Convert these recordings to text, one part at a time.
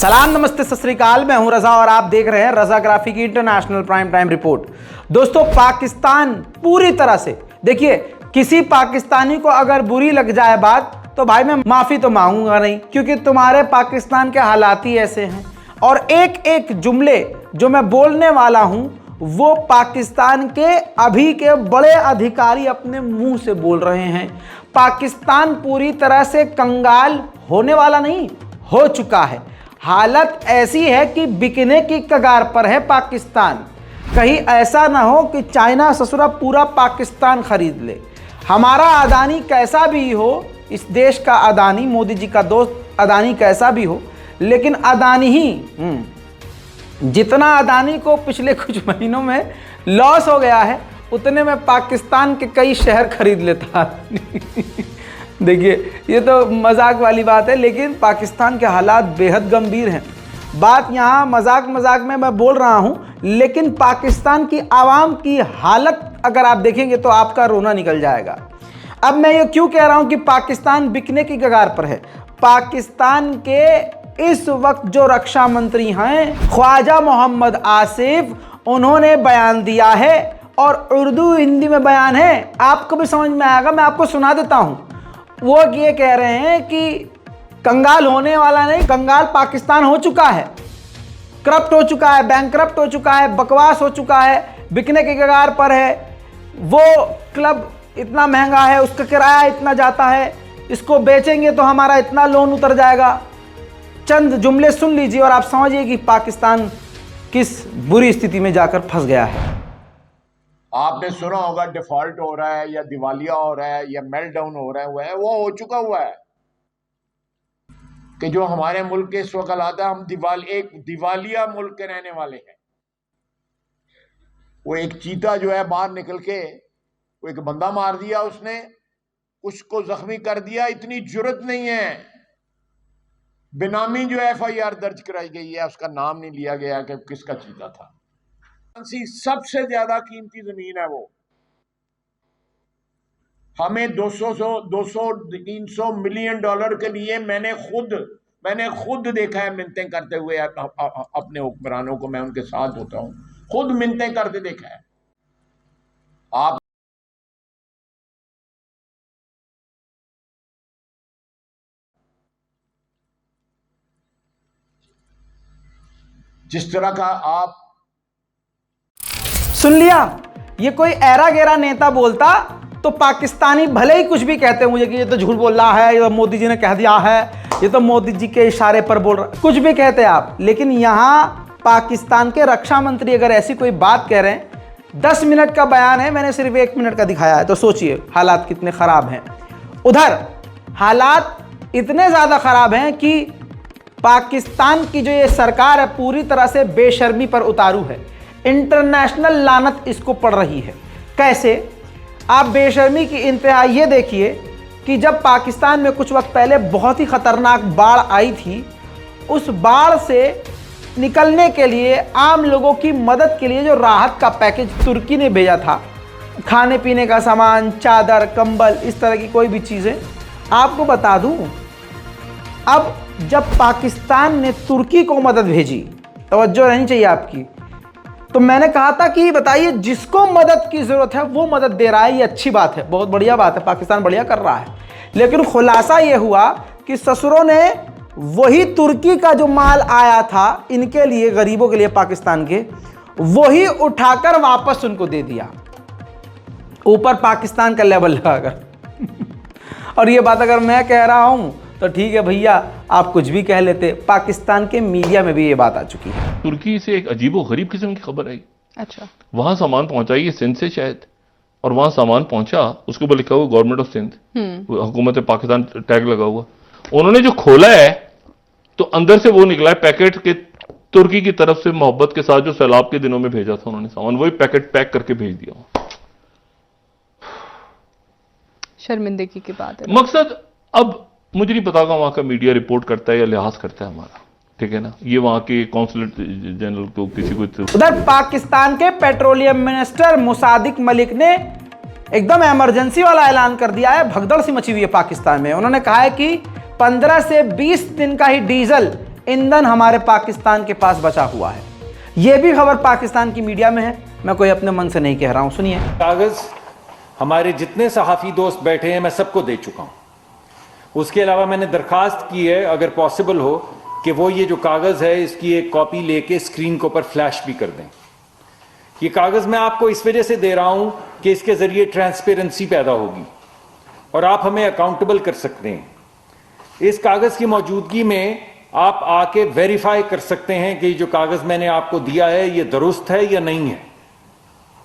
सलाम, नमस्ते, सत श्री अकाल। मैं हूं रजा और आप देख रहे हैं रजा ग्राफी की इंटरनेशनल प्राइम टाइम रिपोर्ट। दोस्तों, पाकिस्तान पूरी तरह से, देखिए, किसी पाकिस्तानी को अगर बुरी लग जाए बात तो भाई मैं माफी तो मांगूंगा नहीं, क्योंकि तुम्हारे पाकिस्तान के हालात ही ऐसे हैं। और एक एक जुमले जो मैं बोलने वाला हूं वो पाकिस्तान के अभी के बड़े अधिकारी अपने मुंह से बोल रहे हैं। पाकिस्तान पूरी तरह से कंगाल होने वाला नहीं, हो चुका है। हालत ऐसी है कि बिकने की कगार पर है पाकिस्तान। कहीं ऐसा ना हो कि चाइना ससुरा पूरा पाकिस्तान खरीद ले। हमारा अदानी कैसा भी हो, इस देश का अदानी, मोदी जी का दोस्त अदानी कैसा भी हो, लेकिन अदानी ही जितना अदानी को पिछले कुछ महीनों में लॉस हो गया है, उतने में पाकिस्तान के कई शहर खरीद लेता। देखिए, ये तो मजाक वाली बात है, लेकिन पाकिस्तान के हालात बेहद गंभीर हैं। बात यहाँ मजाक मजाक में मैं बोल रहा हूँ, लेकिन पाकिस्तान की आवाम की हालत अगर आप देखेंगे तो आपका रोना निकल जाएगा। अब मैं ये क्यों कह रहा हूँ कि पाकिस्तान बिकने की कगार पर है। पाकिस्तान के इस वक्त जो रक्षा मंत्री हैं ख्वाजा मोहम्मद आसिफ, उन्होंने बयान दिया है और उर्दू हिंदी में बयान है, आपको भी समझ में आएगा, मैं आपको सुना देता हूँ। वो ये कह रहे हैं कि कंगाल होने वाला नहीं, कंगाल पाकिस्तान हो चुका है, करप्ट हो चुका है, बैंकरप्ट हो चुका है, बकवास हो चुका है, बिकने के कगार पर है। वो क्लब इतना महंगा है, उसका किराया इतना जाता है, इसको बेचेंगे तो हमारा इतना लोन उतर जाएगा। चंद जुमले सुन लीजिए और आप समझिए कि पाकिस्तान किस बुरी स्थिति में जाकर फंस गया है। आपने सुना होगा डिफॉल्ट हो रहा है या दिवालिया हो रहा है या मेल्टडाउन हो रहा है, वो हो चुका हुआ है कि जो हमारे मुल्क के इस वक्त हालात है, हम एक दिवालिया मुल्क के रहने वाले हैं। वो एक चीता जो है बाहर निकल के वो एक बंदा मार दिया, उसने उसको जख्मी कर दिया। इतनी जुर्रत नहीं है, बेनामी जो FIR दर्ज कराई गई है, उसका नाम नहीं लिया गया कि किसका चीता था। सबसे ज्यादा कीमती जमीन है वो। हमें 200-300 मिलियन डॉलर के लिए मैंने खुद देखा है मिन्नतें करते हुए अपने हुक्मरानों को। मैं उनके साथ होता हूं, खुद मिन्नतें करते देखा है। आप जिस तरह का आप सुन लिया, ये कोई ऐरा गैरा नेता बोलता तो पाकिस्तानी भले ही कुछ भी कहते हैं मुझे कि ये तो झूठ बोल रहा है, ये तो मोदी जी ने कह दिया है, ये तो मोदी जी के इशारे पर बोल रहा है, कुछ भी कहते हैं आप। लेकिन यहाँ पाकिस्तान के रक्षा मंत्री अगर ऐसी कोई बात कह रहे हैं, 10 मिनट का बयान है, मैंने सिर्फ 1 मिनट का दिखाया है, तो सोचिए हालात कितने खराब हैं। उधर हालात इतने ज़्यादा खराब हैं कि पाकिस्तान की जो ये सरकार है पूरी तरह से बेशर्मी पर उतारू है। इंटरनेशनल लानत इसको पड़ रही है। कैसे? आप बेशर्मी की इंतहा ये देखिए कि जब पाकिस्तान में कुछ वक्त पहले बहुत ही खतरनाक बाढ़ आई थी, उस बाढ़ से निकलने के लिए, आम लोगों की मदद के लिए जो राहत का पैकेज तुर्की ने भेजा था, खाने पीने का सामान, चादर, कंबल, इस तरह की कोई भी चीज़ें, आपको बता दूं, अब जब पाकिस्तान ने तुर्की को मदद भेजी, तवज्जो रहनी चाहिए आपकी, तो मैंने कहा था कि बताइए जिसको मदद की ज़रूरत है वो मदद दे रहा है, ये अच्छी बात है, बहुत बढ़िया बात है, पाकिस्तान बढ़िया कर रहा है। लेकिन खुलासा ये हुआ कि ससुरों ने वही तुर्की का जो माल आया था इनके लिए, गरीबों के लिए पाकिस्तान के, वही उठाकर वापस उनको दे दिया, ऊपर पाकिस्तान का लेवल लगाकर। और ये बात अगर मैं कह रहा हूं तो ठीक है भैया, आप कुछ भी कह लेते, पाकिस्तान के मीडिया में भी ये बात आ चुकी है। तुर्की से एक अजीबो गरीब किस्म की खबर आई। अच्छा, वहां सामान पहुंचा, ये सिंध से शायद, और वहां सामान पहुंचा, उसके ऊपर लिखा हुआ गवर्नमेंट ऑफ सिंध, हुकूमत पाकिस्तान टैग लगा हुआ। उन्होंने जो खोला है तो अंदर से वो निकला है पैकेट के, तुर्की की तरफ से मोहब्बत के साथ जो सैलाब के दिनों में भेजा था उन्होंने सामान, वही पैकेट पैक करके भेज दिया। शर्मिंदगी की बात है। मकसद, अब मुझे नहीं पता वहां का मीडिया रिपोर्ट करता है या लिहाज करता है हमारा, ठीक है ना, ये वहां के कौंसलेट जनरल को किसी को। उधर पाकिस्तान के पेट्रोलियम मिनिस्टर मुसादिक मलिक ने एकदम इमरजेंसी वाला ऐलान कर दिया है। भगदड़ सी मची हुई है पाकिस्तान में। उन्होंने कहा है कि 15 से 20 दिन का ही डीजल ईंधन हमारे पाकिस्तान के पास बचा हुआ है। यह भी खबर पाकिस्तान की मीडिया में है, मैं कोई अपने मन से नहीं कह रहा हूं, सुनिए। कागज हमारे जितने सहाफ़ी दोस्त बैठे हैं मैं सबको दे चुका हूं। उसके अलावा मैंने दरखास्त की है अगर पॉसिबल हो कि वो ये जो कागज़ है इसकी एक कॉपी लेके स्क्रीन के ऊपर फ्लैश भी कर दें। ये कागज़ मैं आपको इस वजह से दे रहा हूं कि इसके ज़रिए ट्रांसपेरेंसी पैदा होगी और आप हमें अकाउंटेबल कर सकते हैं। इस कागज़ की मौजूदगी में आप आके वेरीफाई कर सकते हैं कि जो कागज़ मैंने आपको दिया है ये दुरुस्त है या नहीं है।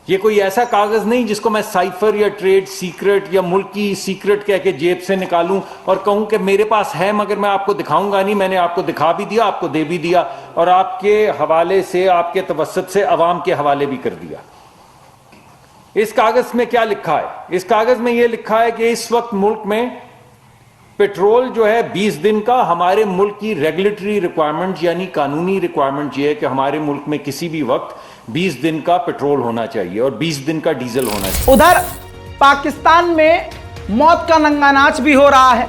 ये कोई ऐसा कागज़ नहीं जिसको मैं साइफर या ट्रेड सीक्रेट या मुल्क की सीक्रेट कह के जेब से निकालूं और कहूं कि मेरे पास है मगर मैं आपको दिखाऊंगा नहीं। मैंने आपको दिखा भी दिया, आपको दे भी दिया और आपके हवाले से, आपके तवस्सुत से अवाम के हवाले भी कर दिया। इस कागज़ में क्या लिखा है? इस कागज़ में यह लिखा है कि इस वक्त मुल्क में पेट्रोल जो है 20 दिन का, हमारे मुल्क की रेगुलेटरी रिक्वायरमेंट यानी कानूनी रिक्वायरमेंट ये है कि हमारे मुल्क में किसी भी वक्त 20 दिन का पेट्रोल होना चाहिए और 20 दिन का डीजल होना चाहिए। उधर पाकिस्तान में मौत का नंगा नाच भी हो रहा है।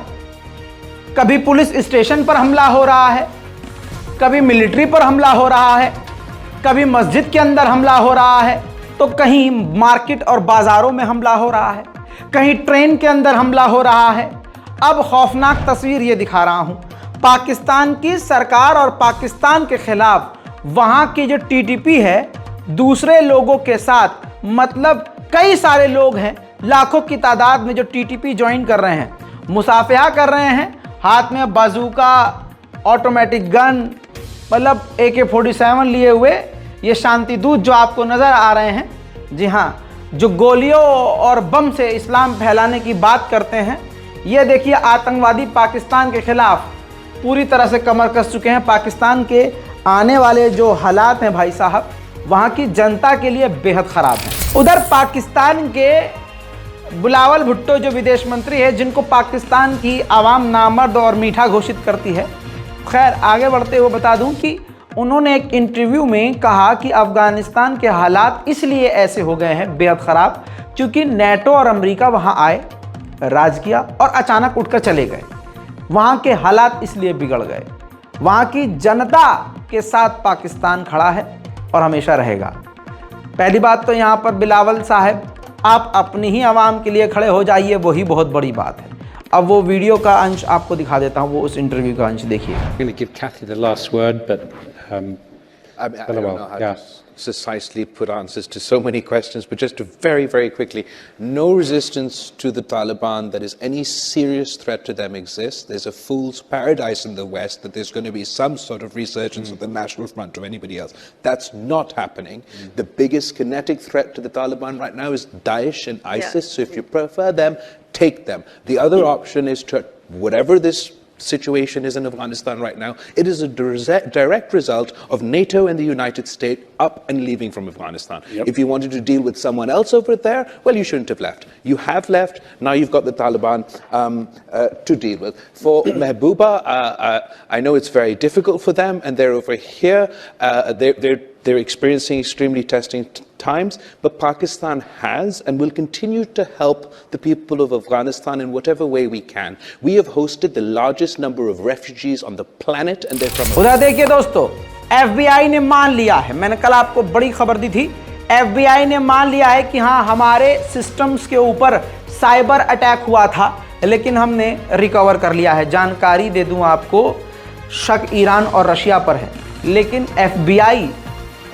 कभी पुलिस स्टेशन पर हमला हो रहा है, कभी मिलिट्री पर हमला हो रहा है, कभी मस्जिद के अंदर हमला हो रहा है, तो कहीं मार्केट और बाजारों में हमला हो रहा है, कहीं ट्रेन के अंदर हमला हो रहा है। अब खौफनाक तस्वीर ये दिखा रहा हूं, पाकिस्तान की सरकार और पाकिस्तान के खिलाफ वहां की जो टीटीपी है दूसरे लोगों के साथ, मतलब कई सारे लोग हैं, लाखों की तादाद में जो टीटीपी ज्वाइन कर रहे हैं, मुसाफिया कर रहे हैं, हाथ में बाजूका, ऑटोमेटिक गन, मतलब AK-47 लिए हुए ये शांति दूत जो आपको नज़र आ रहे हैं, जी हाँ, जो गोलियों और बम से इस्लाम फैलाने की बात करते हैं। ये देखिए आतंकवादी पाकिस्तान के खिलाफ पूरी तरह से कमर कस चुके हैं। पाकिस्तान के आने वाले जो हालात हैं भाई साहब, वहाँ की जनता के लिए बेहद ख़राब है। उधर पाकिस्तान के बिलावल भुट्टो जो विदेश मंत्री है, जिनको पाकिस्तान की आवाम नामर्द और मीठा घोषित करती है, खैर आगे बढ़ते हुए बता दूं कि उन्होंने एक इंटरव्यू में कहा कि अफ़गानिस्तान के हालात इसलिए ऐसे हो गए हैं बेहद ख़राब क्योंकि नेटो और अमेरिका वहाँ आए, राज किया और अचानक उठकर चले गए। वहाँ के हालात इसलिए बिगड़ गए। वहाँ की जनता के साथ पाकिस्तान खड़ा है और हमेशा रहेगा। पहली बात तो यहाँ पर बिलावल साहब, आप अपनी ही आवाम के लिए खड़े हो जाइए, वही बहुत बड़ी बात है। अब वो वीडियो का अंश आपको दिखा देता हूँ, वो उस इंटरव्यू का अंश देखिए। Going to give Kathy the last word, but I don't know how to precisely put answers to so many questions, but just to very quickly, no resistance to the Taliban that is any serious threat to them exists. There's a fool's paradise in the West that there's going to be some sort of resurgence of the National Front or anybody else. That's not happening. The biggest kinetic threat to the Taliban right now is Daesh and ISIS, so if you prefer them, take them. The other option is to, whatever this situation is in Afghanistan right now, it is a direct result of NATO and the United States up and leaving from Afghanistan. If you wanted to deal with someone else over there, well, you shouldn't have left. You have left, now you've got the Taliban to deal with. For Mehbooba, I know it's very difficult for them, and they're over here, they're experiencing extremely testing times, but Pakistan has and will continue to help the people of Afghanistan in whatever way we can. We have hosted the largest number of refugees on the planet, and they're from... उधर देखिए दोस्तों, FBI ने मान लिया है, मैंने कल आपको बड़ी खबर दी थी, FBI ने मान लिया है कि हाँ हमारे सिस्टम्स के ऊपर साइबर अटैक हुआ था, लेकिन हमने रिकवर कर लिया है। जानकारी दे दूं आपको, शक ईरान और रशिया पर है, लेकिन FBI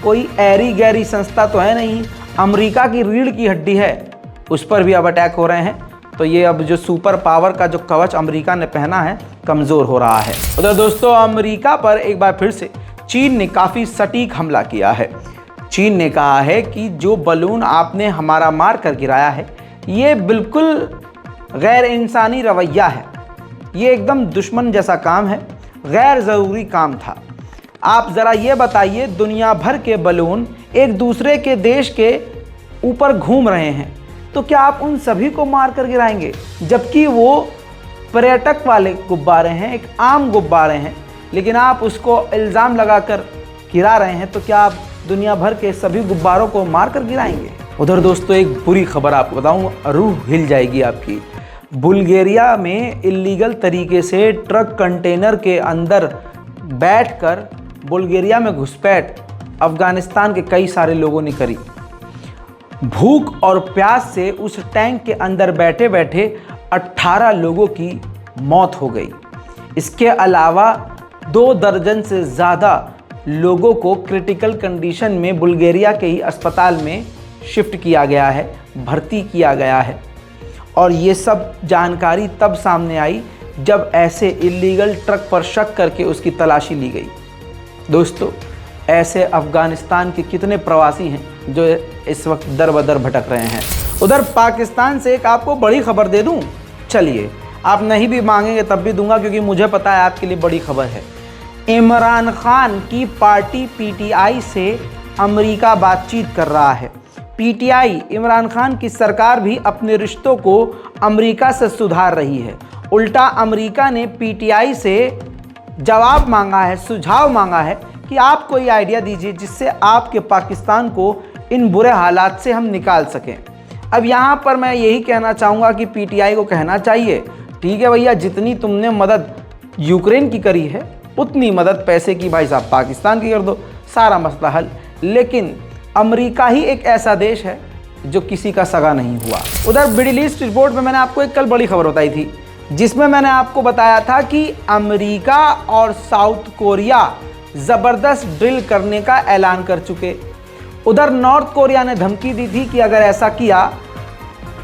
कोई ऐरी गैरी संस्था तो है नहीं, अमेरिका की रीढ़ की हड्डी है, उस पर भी अब अटैक हो रहे हैं। तो ये अब जो सुपर पावर का जो कवच अमेरिका ने पहना है कमज़ोर हो रहा है। उधर दोस्तों अमेरिका पर एक बार फिर से चीन ने काफ़ी सटीक हमला किया है। चीन ने कहा है कि जो बलून आपने हमारा मार कर गिराया है ये बिल्कुल गैर इंसानी रवैया है, ये एकदम दुश्मन जैसा काम है, गैर ज़रूरी काम था। आप ज़रा ये बताइए, दुनिया भर के बलून एक दूसरे के देश के ऊपर घूम रहे हैं, तो क्या आप उन सभी को मार कर गिराएंगे? जबकि वो पर्यटक वाले गुब्बारे हैं, एक आम गुब्बारे हैं, लेकिन आप उसको इल्ज़ाम लगाकर गिरा रहे हैं, तो क्या आप दुनिया भर के सभी गुब्बारों को मार कर गिराएंगे? उधर दोस्तों एक बुरी खबर आपको बताऊं, रूह हिल जाएगी आपकी। बुल्गारिया में इल्लीगल तरीके से ट्रक कंटेनर के अंदर बैठकर बुल्गारिया में घुसपैठ अफगानिस्तान के कई सारे लोगों ने करी। भूख और प्यास से उस टैंक के अंदर बैठे बैठे 18 लोगों की मौत हो गई। इसके अलावा 2 दर्जन से ज़्यादा लोगों को क्रिटिकल कंडीशन में बुल्गारिया के ही अस्पताल में शिफ्ट किया गया है, भर्ती किया गया है। और ये सब जानकारी तब सामने आई जब ऐसे इलीगल ट्रक पर शक करके उसकी तलाशी ली गई। दोस्तों, ऐसे अफगानिस्तान के कितने प्रवासी हैं जो इस वक्त दर बदर भटक रहे हैं। उधर पाकिस्तान से एक आपको बड़ी खबर दे दूं, चलिए, आप नहीं भी मांगेंगे तब भी दूंगा क्योंकि मुझे पता है आपके लिए बड़ी खबर है। इमरान खान की पार्टी पीटीआई से अमेरिका बातचीत कर रहा है। पीटीआई, इमरान खान की सरकार भी अपने रिश्तों को अमेरिका से सुधार रही है। उल्टा अमेरिका ने पीटीआई से जवाब मांगा है, सुझाव मांगा है कि आप कोई आइडिया दीजिए जिससे आपके पाकिस्तान को इन बुरे हालात से हम निकाल सकें। अब यहाँ पर मैं यही कहना चाहूँगा कि पीटीआई को कहना चाहिए, ठीक है भैया, जितनी तुमने मदद यूक्रेन की करी है उतनी मदद पैसे की भाई साहब पाकिस्तान की कर दो, सारा मसला हल। लेकिन अमेरिका ही एक ऐसा देश है जो किसी का सगा नहीं हुआ। उधर मिडिल ईस्ट रिपोर्ट में मैंने आपको एक कल बड़ी खबर बताई थी जिसमें मैंने आपको बताया था कि अमेरिका और साउथ कोरिया ज़बरदस्त ड्रिल करने का ऐलान कर चुके। उधर नॉर्थ कोरिया ने धमकी दी थी कि अगर ऐसा किया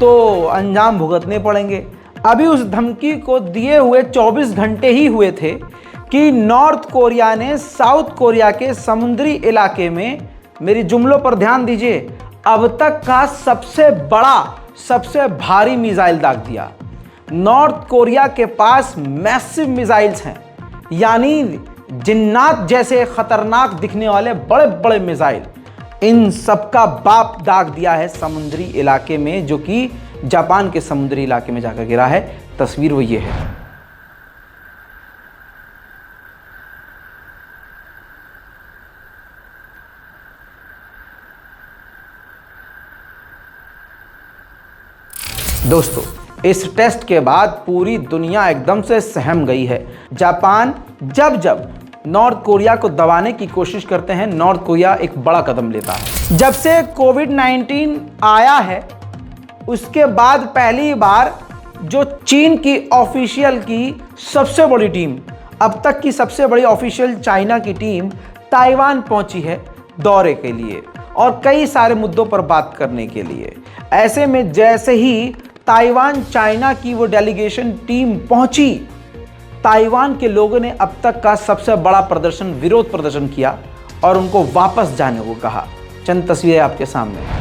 तो अंजाम भुगतने पड़ेंगे। अभी उस धमकी को दिए हुए 24 घंटे ही हुए थे कि नॉर्थ कोरिया ने साउथ कोरिया के समुद्री इलाके में, मेरी जुमलों पर ध्यान दीजिए, अब तक का सबसे बड़ा, सबसे भारी मिसाइल दाग दिया। नॉर्थ कोरिया के पास मैसिव मिसाइल्स हैं, यानी जिन्नात जैसे खतरनाक दिखने वाले बड़े बड़े मिसाइल। इन सबका बाप दाग दिया है समुद्री इलाके में, जो कि जापान के समुद्री इलाके में जाकर गिरा है। तस्वीर वो ये है। दोस्तों, इस टेस्ट के बाद पूरी दुनिया एकदम से सहम गई है। जापान जब नॉर्थ कोरिया को दबाने की कोशिश करते हैं, नॉर्थ कोरिया एक बड़ा कदम लेता है। जब से कोविड-19 आया है उसके बाद पहली बार जो चीन की ऑफिशियल की सबसे बड़ी टीम, अब तक की सबसे बड़ी ऑफिशियल चाइना की टीम ताइवान पहुंची है दौरे के लिए और कई सारे मुद्दों पर बात करने के लिए। ऐसे में जैसे ही ताइवान चाइना की वो डेलीगेशन टीम पहुंची, ताइवान के लोगों ने अब तक का सबसे बड़ा प्रदर्शन, विरोध प्रदर्शन किया और उनको वापस जाने को कहा। चंद तस्वीरें आपके सामने हैं।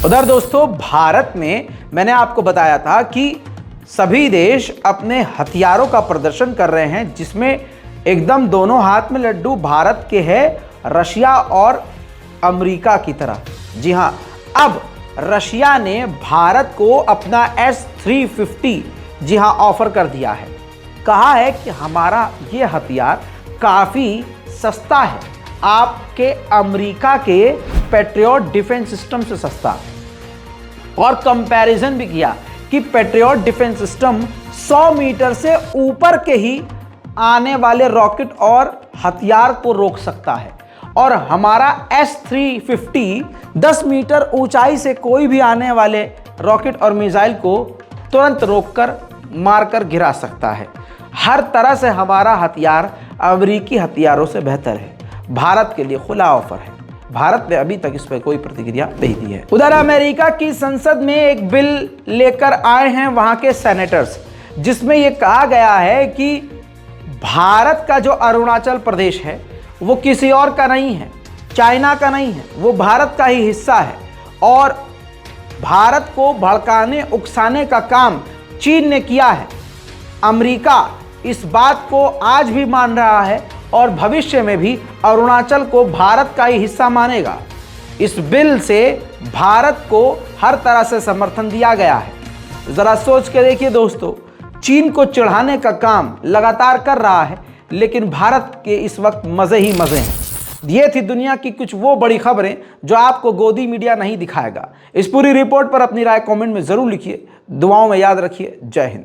उधर दोस्तों, भारत में मैंने आपको बताया था कि सभी देश अपने हथियारों का प्रदर्शन कर रहे हैं, जिसमें एकदम दोनों हाथ में लड्डू भारत के हैं, रशिया और अमेरिका की तरह। जी हां, अब रशिया ने भारत को अपना S-350 जी हां ऑफर कर दिया है। कहा है कि हमारा ये हथियार काफ़ी सस्ता है, आपके अमेरिका के पैट्रियट डिफेंस सिस्टम से सस्ता। और कंपैरिजन भी किया कि पैट्रियट डिफेंस सिस्टम 100 मीटर से ऊपर के ही आने वाले रॉकेट और हथियार को रोक सकता है, और हमारा S-350 10 मीटर ऊंचाई से कोई भी आने वाले रॉकेट और मिसाइल को तुरंत रोककर मारकर गिरा सकता है। हर तरह से हमारा हथियार अमेरिकी हथियारों से बेहतर है। भारत के लिए खुला ऑफर है। भारत ने अभी तक इस पर कोई प्रतिक्रिया नहीं दी है। उधर अमेरिका की संसद में एक बिल लेकर आए हैं वहां के सेनेटर्स, जिसमें यह कहा गया है कि भारत का जो अरुणाचल प्रदेश है वो किसी और का नहीं है, चाइना का नहीं है, वो भारत का ही हिस्सा है। और भारत को भड़काने उकसाने का काम चीन ने किया है। अमेरिका इस बात को आज भी मान रहा है और भविष्य में भी अरुणाचल को भारत का ही हिस्सा मानेगा। इस बिल से भारत को हर तरह से समर्थन दिया गया है। जरा सोच के देखिए दोस्तों, चीन को चिढ़ाने का काम लगातार कर रहा है, लेकिन भारत के इस वक्त मजे ही मजे हैं। ये थी दुनिया की कुछ वो बड़ी खबरें जो आपको गोदी मीडिया नहीं दिखाएगा। इस पूरी रिपोर्ट पर अपनी राय कमेंट में जरूर लिखिए। दुआओं में याद रखिए। जय हिंद।